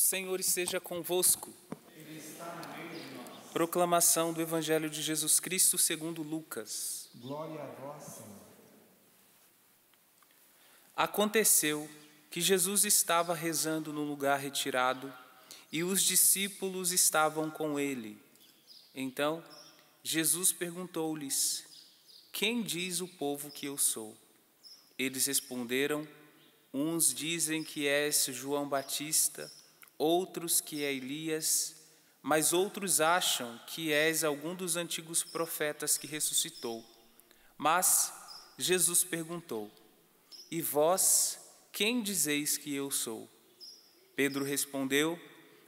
Senhor esteja convosco. Ele está no meio de nós. Proclamação do Evangelho de Jesus Cristo segundo Lucas. Glória a vós, Senhor. Aconteceu que Jesus estava rezando num lugar retirado e os discípulos estavam com ele. Então, Jesus perguntou-lhes: Quem diz o povo que eu sou? Eles responderam: Uns dizem que és João Batista, outros que é Elias, mas outros acham que és algum dos antigos profetas que ressuscitou. Mas Jesus perguntou: E vós, quem dizeis que eu sou? Pedro respondeu: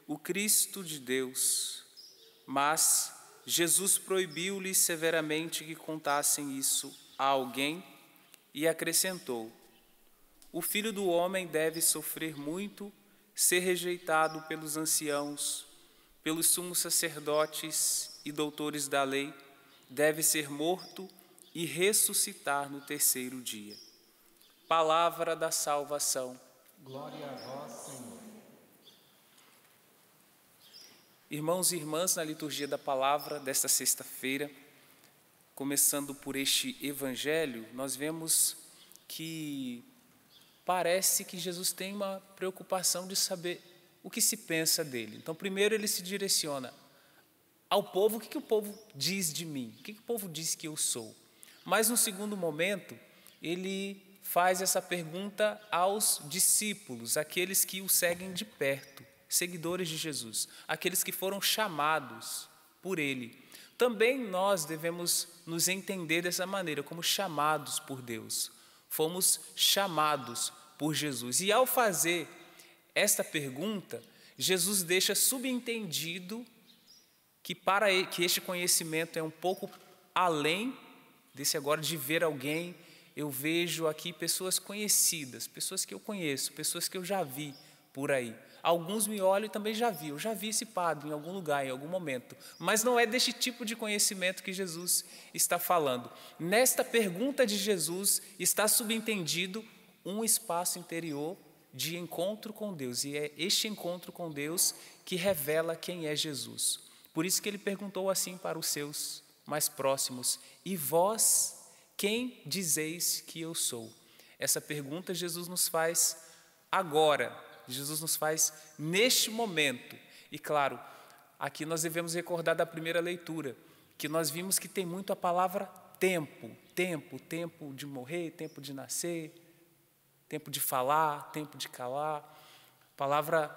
O Cristo de Deus. Mas Jesus proibiu-lhes severamente que contassem isso a alguém e acrescentou: O Filho do Homem deve sofrer muito, ser rejeitado pelos anciãos, pelos sumos sacerdotes e doutores da lei, deve ser morto e ressuscitar no terceiro dia. Palavra da salvação. Glória a vós, Senhor. Irmãos e irmãs, na liturgia da palavra desta sexta-feira, começando por este evangelho, nós vemos que parece que Jesus tem uma preocupação de saber o que se pensa dele. Então, primeiro ele se direciona ao povo: o que o povo diz de mim? O que o povo diz que eu sou? Mas, no segundo momento, ele faz essa pergunta aos discípulos, aqueles que o seguem de perto, seguidores de Jesus, aqueles que foram chamados por ele. Também nós devemos nos entender dessa maneira, como chamados por Deus. Fomos chamados por Jesus. E ao fazer esta pergunta, Jesus deixa subentendido que para ele, que este conhecimento é um pouco além desse agora de ver alguém. Eu vejo aqui pessoas conhecidas, pessoas que eu conheço, pessoas que eu já vi por aí. Alguns me olham e também eu já vi esse padre em algum lugar, em algum momento. Mas não é deste tipo de conhecimento que Jesus está falando. Nesta pergunta de Jesus está subentendido um espaço interior de encontro com Deus. E é este encontro com Deus que revela quem é Jesus. Por isso que ele perguntou assim para os seus mais próximos: E vós, quem dizeis que eu sou? Essa pergunta Jesus nos faz agora. Jesus nos faz neste momento. E claro, aqui nós devemos recordar da primeira leitura, que nós vimos que tem muito a palavra tempo. Tempo de morrer, tempo de nascer, tempo de falar, tempo de calar. A palavra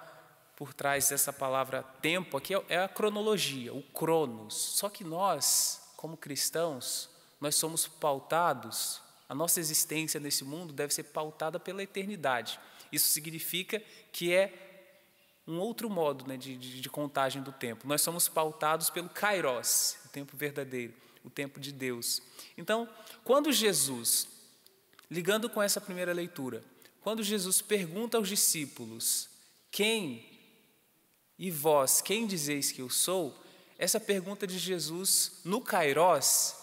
por trás dessa palavra tempo aqui é a cronologia, o cronos. Só que nós, como cristãos, nós somos pautados, a nossa existência nesse mundo deve ser pautada pela eternidade. Isso significa que é um outro modo, né, de contagem do tempo. Nós somos pautados pelo kairos, o tempo verdadeiro, o tempo de Deus. Então, quando Jesus, ligando com essa primeira leitura, quando Jesus pergunta aos discípulos: Quem e vós, quem dizeis que eu sou? Essa pergunta de Jesus no kairos,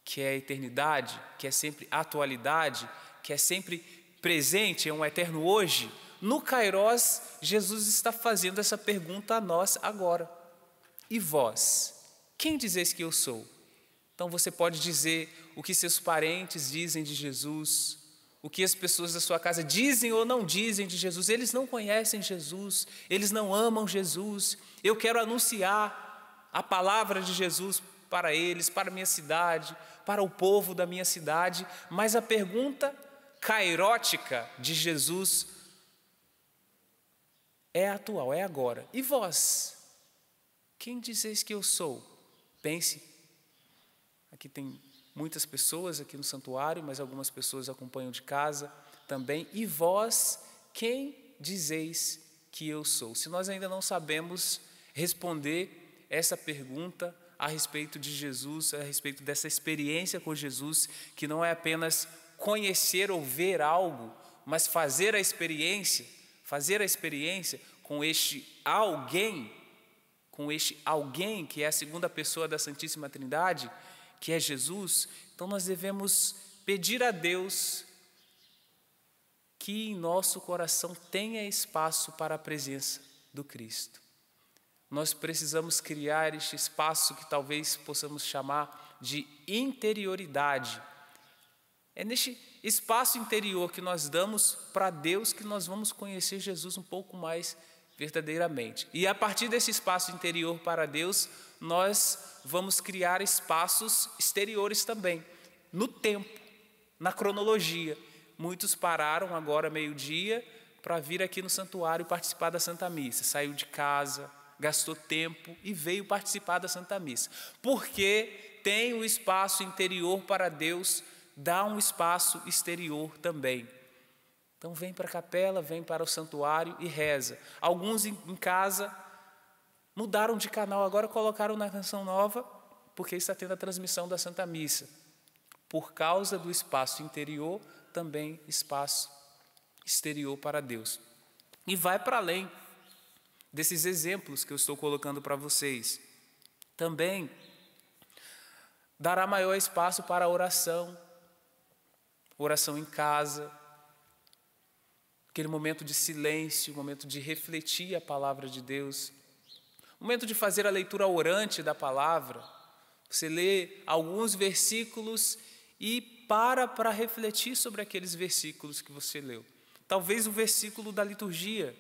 que é a eternidade, que é sempre atualidade, que é sempre presente, é um eterno hoje. No kairos, Jesus está fazendo essa pergunta a nós agora. E vós, quem dizeis que eu sou? Então você pode dizer o que seus parentes dizem de Jesus, o que as pessoas da sua casa dizem ou não dizem de Jesus. Eles não conhecem Jesus, eles não amam Jesus. Eu quero anunciar a palavra de Jesus para eles, para a minha cidade, para o povo da minha cidade. Mas a pergunta kairótica de Jesus é atual, é agora. E vós, quem dizeis que eu sou? Pense, aqui tem muitas pessoas aqui no santuário, mas algumas pessoas acompanham de casa também. E vós, quem dizeis que eu sou? Se nós ainda não sabemos responder essa pergunta a respeito de Jesus, a respeito dessa experiência com Jesus, que não é apenas conhecer ou ver algo, mas fazer a experiência com este alguém que é a segunda pessoa da Santíssima Trindade, que é Jesus. Então nós devemos pedir a Deus que em nosso coração tenha espaço para a presença do Cristo. Nós precisamos criar este espaço que talvez possamos chamar de interioridade. É neste espaço interior que nós damos para Deus que nós vamos conhecer Jesus um pouco mais verdadeiramente. E a partir desse espaço interior para Deus, nós vamos criar espaços exteriores também, no tempo, na cronologia. Muitos pararam agora meio-dia para vir aqui no santuário participar da Santa Missa. Saiu de casa, gastou tempo e veio participar da Santa Missa. Porque tem o espaço interior para Deus, dá um espaço exterior também. Então vem para a capela, vem para o santuário e reza. Alguns em casa mudaram de canal, agora colocaram na Canção Nova, porque está tendo a transmissão da Santa Missa. Por causa do espaço interior, também espaço exterior para Deus. E vai para além desses exemplos que eu estou colocando para vocês. Também dará maior espaço para a oração em casa, aquele momento de silêncio, momento de refletir a palavra de Deus, momento de fazer a leitura orante da palavra. Você lê alguns versículos e para refletir sobre aqueles versículos que você leu. Talvez o versículo da liturgia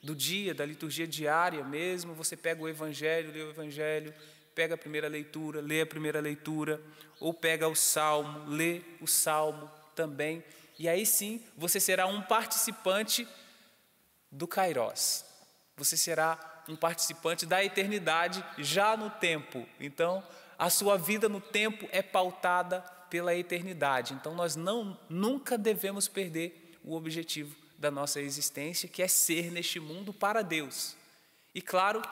do dia, da liturgia diária mesmo, você pega o Evangelho, lê o Evangelho, pega a primeira leitura, lê a primeira leitura, ou pega o Salmo, lê o Salmo também, e aí sim você será um participante do Kairos, você será um participante da eternidade já no tempo. Então, a sua vida no tempo é pautada pela eternidade. Então, nós nunca devemos perder o objetivo da nossa existência, que é ser neste mundo para Deus. E claro,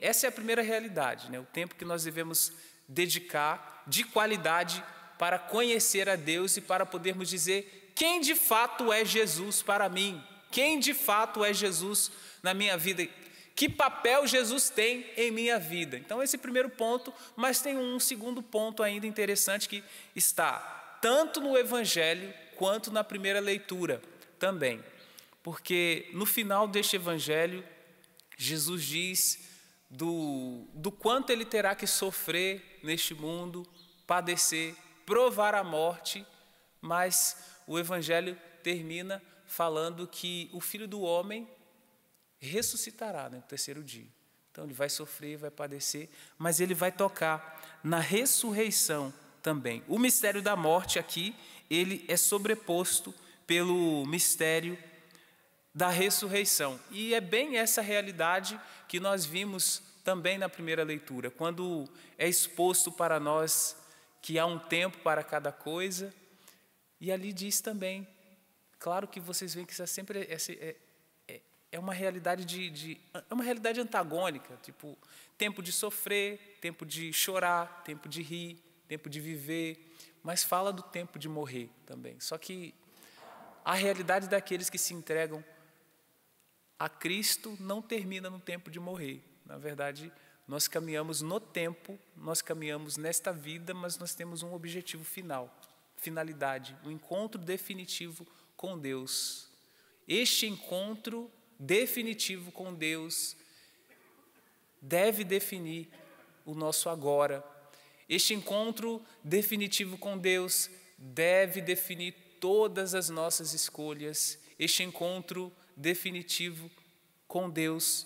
essa é a primeira realidade, né? O tempo que nós devemos dedicar de qualidade para conhecer a Deus e para podermos dizer quem de fato é Jesus para mim, quem de fato é Jesus na minha vida, que papel Jesus tem em minha vida. Então esse é o primeiro ponto, mas tem um segundo ponto ainda interessante que está tanto no Evangelho quanto na primeira leitura também. Porque no final deste Evangelho, Jesus diz do quanto ele terá que sofrer neste mundo, padecer, provar a morte, mas o Evangelho termina falando que o Filho do Homem ressuscitará no terceiro dia. Então ele vai sofrer, vai padecer, mas ele vai tocar na ressurreição também. O mistério da morte aqui, ele é sobreposto pelo mistério da ressurreição. E é bem essa realidade que nós vimos também na primeira leitura, quando é exposto para nós que há um tempo para cada coisa, e ali diz também, claro que vocês veem que isso é sempre é uma realidade é uma realidade antagônica, tipo, tempo de sofrer, tempo de chorar, tempo de rir, tempo de viver, mas fala do tempo de morrer também. Só que a realidade daqueles que se entregam a Cristo não termina no tempo de morrer. Na verdade, nós caminhamos no tempo, nós caminhamos nesta vida, mas nós temos um objetivo finalidade, um encontro definitivo com Deus. Este encontro definitivo com Deus deve definir o nosso agora. Este encontro definitivo com Deus deve definir todas as nossas escolhas. Este encontro definitivo com Deus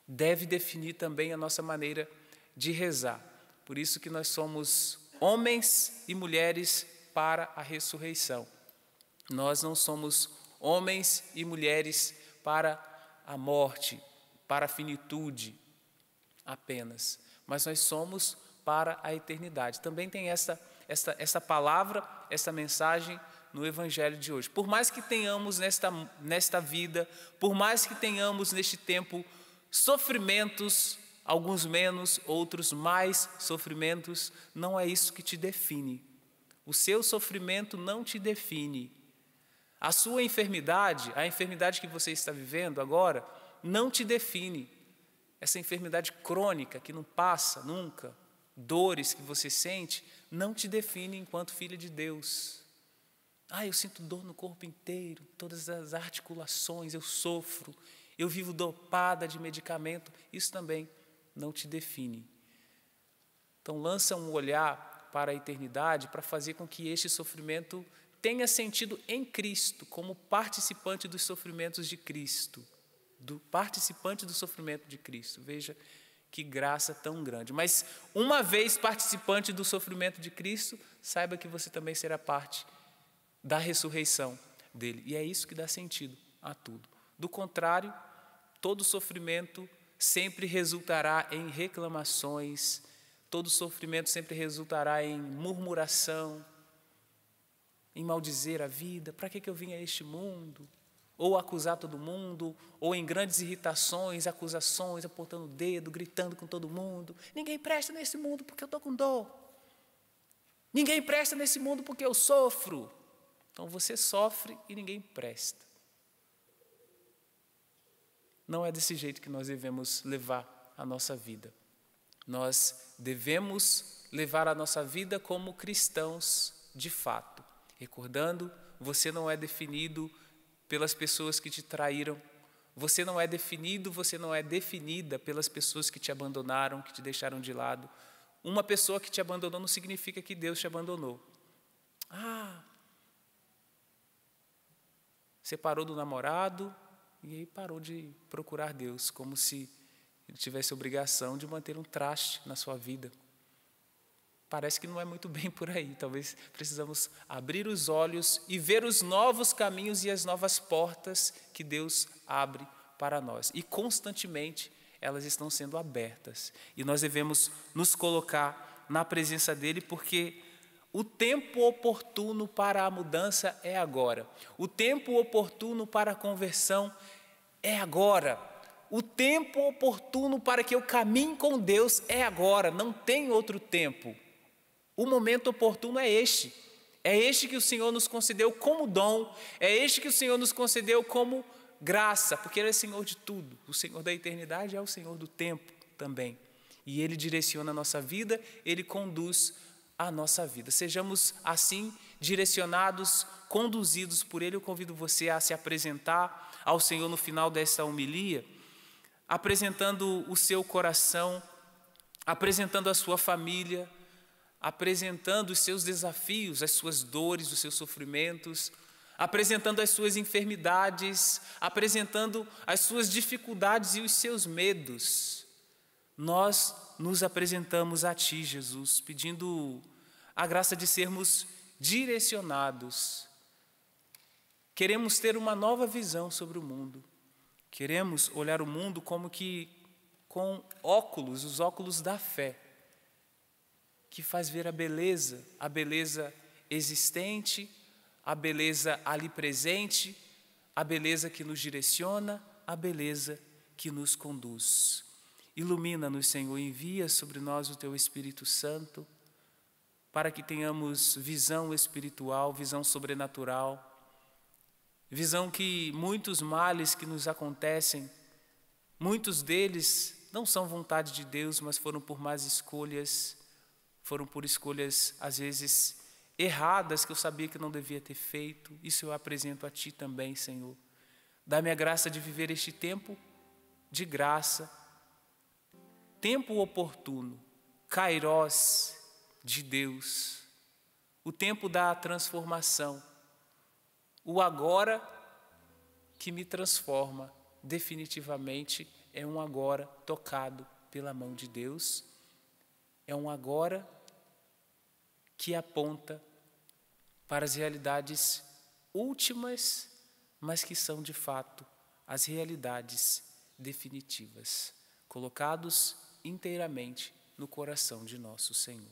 deve definir também a nossa maneira de rezar. Por isso que nós somos homens e mulheres para a ressurreição. Nós não somos homens e mulheres para a morte, para a finitude apenas, mas nós somos para a eternidade. Também tem essa palavra, essa mensagem no Evangelho de hoje. Por mais que tenhamos nesta vida, por mais que tenhamos neste tempo sofrimentos, alguns menos, outros mais sofrimentos, não é isso que te define. O seu sofrimento não te define. A sua enfermidade, a enfermidade que você está vivendo agora, não te define. Essa enfermidade crônica que não passa nunca, dores que você sente, não te define enquanto filha de Deus. Eu sinto dor no corpo inteiro, todas as articulações, eu sofro, eu vivo dopada de medicamento. Isso também não te define. Então lança um olhar para a eternidade para fazer com que este sofrimento tenha sentido em Cristo, como participante dos sofrimentos de Cristo, participante do sofrimento de Cristo. Veja que graça tão grande. Mas uma vez participante do sofrimento de Cristo, saiba que você também será parte da ressurreição dele. E é isso que dá sentido a tudo. Do contrário, todo sofrimento sempre resultará em reclamações, todo sofrimento sempre resultará em murmuração, em maldizer a vida. Para que eu vim a este mundo? Ou acusar todo mundo, ou em grandes irritações, acusações, apontando o dedo, gritando com todo mundo. Ninguém presta nesse mundo porque eu estou com dor. Ninguém presta nesse mundo porque eu sofro. Então você sofre e ninguém presta. Não é desse jeito que nós devemos levar a nossa vida. Nós devemos levar a nossa vida como cristãos de fato. Recordando, você não é definido pelas pessoas que te traíram. Você não é definido, você não é definida pelas pessoas que te abandonaram, que te deixaram de lado. Uma pessoa que te abandonou não significa que Deus te abandonou. Você parou do namorado e aí parou de procurar Deus, como se ele tivesse obrigação de manter um traste na sua vida. Parece que não é muito bem por aí. Talvez precisamos abrir os olhos e ver os novos caminhos e as novas portas que Deus abre para nós. E constantemente elas estão sendo abertas. E nós devemos nos colocar na presença dele, porque o tempo oportuno para a mudança é agora. O tempo oportuno para a conversão é agora. O tempo oportuno para que eu caminhe com Deus é agora. Não tem outro tempo. O momento oportuno é este. É este que o Senhor nos concedeu como dom. É este que o Senhor nos concedeu como graça, porque Ele é Senhor de tudo. O Senhor da eternidade é o Senhor do tempo também. E Ele direciona a nossa vida, Ele conduz a nossa vida. Sejamos assim direcionados, conduzidos por Ele. Eu convido você a se apresentar ao Senhor no final desta homilia, apresentando o seu coração, apresentando a sua família, apresentando os seus desafios, as suas dores, os seus sofrimentos, apresentando as suas enfermidades, apresentando as suas dificuldades e os seus medos. Nós nos apresentamos a Ti, Jesus, pedindo a graça de sermos direcionados. Queremos ter uma nova visão sobre o mundo. Queremos olhar o mundo como que com óculos, os óculos da fé, que faz ver a beleza existente, a beleza ali presente, a beleza que nos direciona, a beleza que nos conduz. Ilumina-nos, Senhor, envia sobre nós o Teu Espírito Santo, para que tenhamos visão espiritual, visão sobrenatural, visão que muitos males que nos acontecem, muitos deles não são vontade de Deus, mas foram por más escolhas, foram por escolhas, às vezes, erradas, que eu sabia que não devia ter feito. Isso eu apresento a Ti também, Senhor. Dá-me a graça de viver este tempo de graça, tempo oportuno, kairós de Deus, o tempo da transformação, o agora que me transforma definitivamente é um agora tocado pela mão de Deus, é um agora que aponta para as realidades últimas, mas que são de fato as realidades definitivas, colocados inteiramente no coração de nosso Senhor.